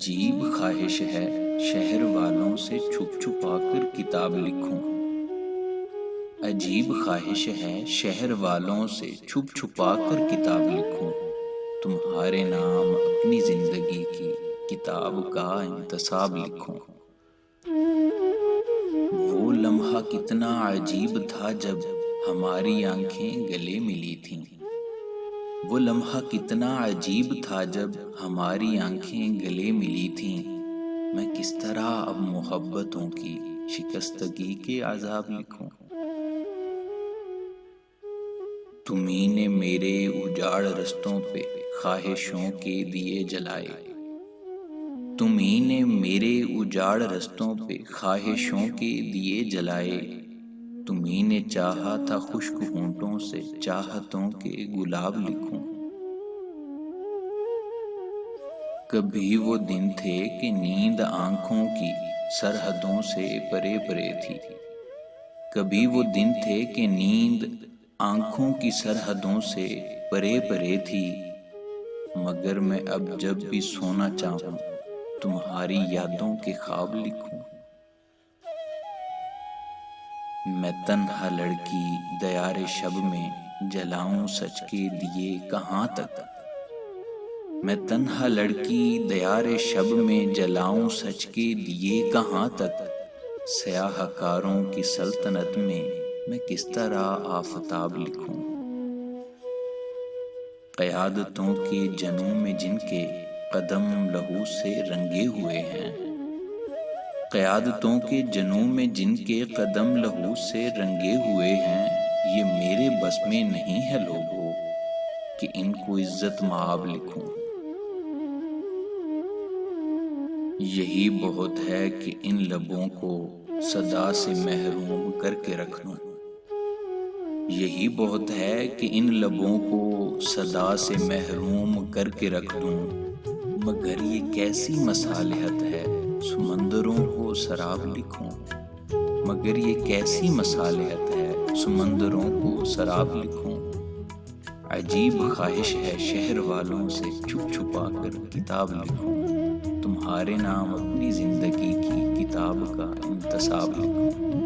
अजीब ख्वाहिश है शहर वालों से छुप छुपा कर किताब लिखूं। अजीब ख्वाहिश है शहर वालों से छुप छुपा कर किताब लिखूं। तुम्हारे नाम अपनी जिंदगी की किताब का इंतसाब लिखूं। वो लम्हा कितना अजीब था जब हमारी आंखें गले मिली थीं। वो लम्हा कितना अजीब था जब हमारी आंखें गले मिली थीं। मैं किस तरह अब मोहब्बतों की शिकस्तगी के आज़ाब लिखूं। तुम्ही ने मेरे उजाड़ रस्तों पे ख्वाहिशों के दिए जलाए। तुम्ही ने मेरे उजाड़ रस्तों पे ख्वाहिशों के दिए जलाए। तुम्ही ने चाहा था खुश्क होंठों से चाहतों के गुलाब लिखूं। कभी वो दिन थे कि नींद आंखों की सरहदों से परे परे थी। कभी वो दिन थे कि नींद आंखों की सरहदों से परे परे थी। मगर मैं अब जब भी सोना चाहूं तुम्हारी यादों के ख्वाब लिखूं। मैं तन्हा लड़की दयारे शब में जलाऊं सच के दिए कहाँ तक। मैं तन्हा लड़की दयारे शब में जलाऊं सच के दिए कहाँ तक। स्याहकारों की सल्तनत में मैं किस तरह आफताब लिखूं। क़यादतों के जनों में जिनके कदम लहू से रंगे हुए हैं। क़यादतों के जनों में जिनके कदम लहू से रंगे हुए हैं। ये मेरे बस में नहीं है लोगों कि इनको इज्जत माब लिखूं। यही बहुत है कि इन लबों को सदा से महरूम करके रख लूं। यही बहुत है कि इन लबों को सदा से महरूम करके रख लूं। मगर ये कैसी मसालहत है समंदरों को शराब लिखूं। मगर ये कैसी मसालहत है समंदरों को शराब लिखूं। अजीब ख्वाहिश है शहर वालों से छुप छुपा कर किताब लिखूं। तुम्हारे नाम अपनी जिंदगी की किताब का इंतसाब लिखूं।